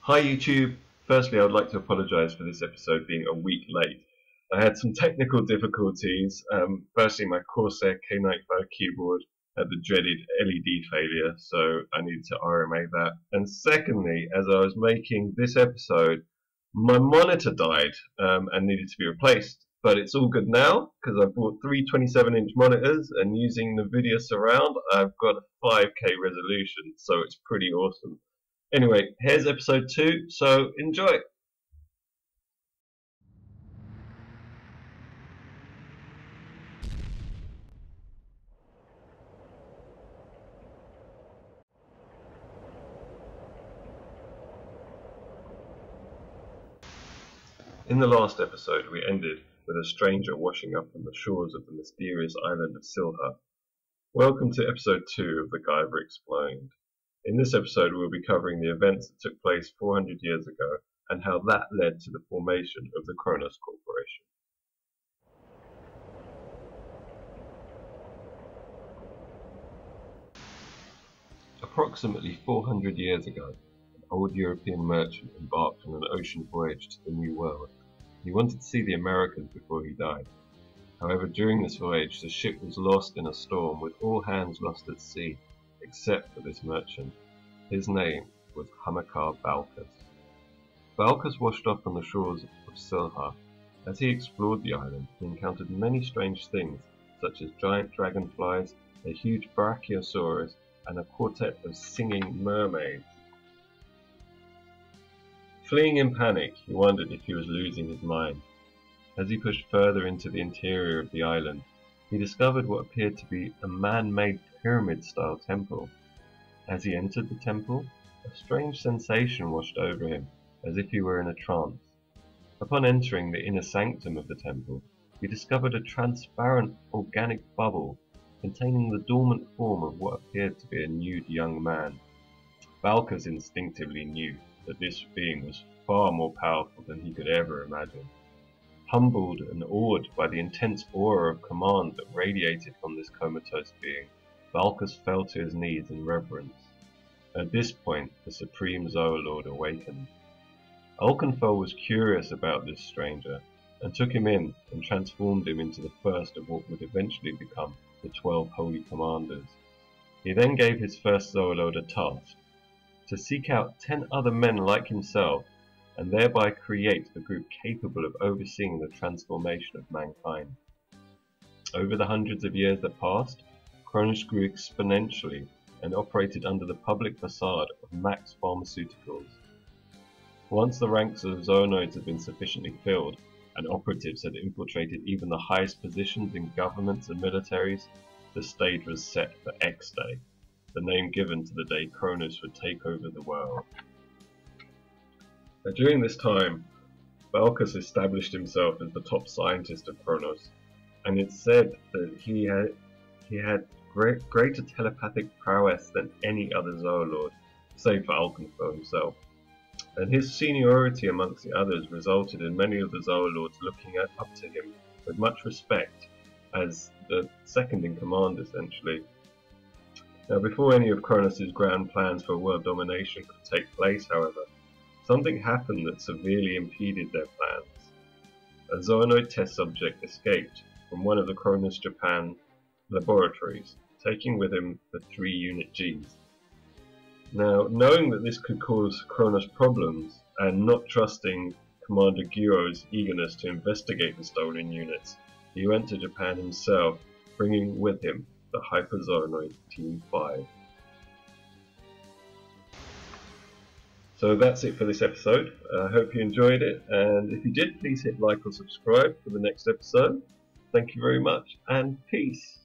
Hi YouTube! Firstly, I would like to apologise for this episode being a week late. I had some technical difficulties. Firstly, my Corsair K95 keyboard had the dreaded LED failure, so I needed to RMA that. And secondly, as I was making this episode, my monitor died and needed to be replaced. But it's all good now, because I bought three 27-inch monitors, and using the NVIDIA Surround, I've got a 5K resolution, so it's pretty awesome. Anyway, here's episode 2, so enjoy! In the last episode, we ended with a stranger washing up on the shores of the mysterious island of Silha. Welcome to episode 2 of the Guyver Explained. In this episode, we'll be covering the events that took place 400 years ago and how that led to the formation of the Chronos Corporation. Approximately 400 years ago, an old European merchant embarked on an ocean voyage to the New World. He wanted to see the Americas before he died. However, during this voyage, the ship was lost in a storm, with all hands lost at sea, except for this merchant. His name was Hamilcar Balkas. Balkas washed up on the shores of Silha. As he explored the island, he encountered many strange things, such as giant dragonflies, a huge brachiosaurus, and a quartet of singing mermaids. Fleeing in panic, he wondered if he was losing his mind. As he pushed further into the interior of the island, he discovered what appeared to be a man-made pyramid-style temple. As he entered the temple, a strange sensation washed over him, as if he were in a trance. Upon entering the inner sanctum of the temple, he discovered a transparent organic bubble containing the dormant form of what appeared to be a nude young man. Balkas instinctively knew that this being was far more powerful than he could ever imagine. Humbled and awed by the intense aura of command that radiated from this comatose being, Balkas fell to his knees in reverence. At this point, the Supreme Zoolord awakened. Alkanphel was curious about this stranger, and took him in and transformed him into the first of what would eventually become the 12 Holy Commanders. He then gave his first Zoolord a task: to seek out 10 other men like himself, and thereby create a group capable of overseeing the transformation of mankind. Over the hundreds of years that passed, Chronos grew exponentially and operated under the public facade of Max Pharmaceuticals. Once the ranks of zoonoids had been sufficiently filled, and operatives had infiltrated even the highest positions in governments and militaries, the stage was set for X-Day, the name given to the day Chronos would take over the world. Now, during this time, Balkas established himself as the top scientist of Chronos, and it's said that he had greater telepathic prowess than any other Zoolord, save for Alkanphel himself. And his seniority amongst the others resulted in many of the Zoolords looking up to him with much respect, as the second in command essentially. Now, before any of Chronos' grand plans for world domination could take place, however, something happened that severely impeded their plans. A zoonoid test subject escaped from one of the Chronos Japan laboratories, taking with him the 3-unit genes. Now, knowing that this could cause Chronos problems, and not trusting Commander Gyro's eagerness to investigate the stolen units, he went to Japan himself, bringing with him the Hyperzoonoid Team 5. So that's it for this episode. I hope you enjoyed it, and if you did, please hit like or subscribe for the next episode. Thank you very much, and peace!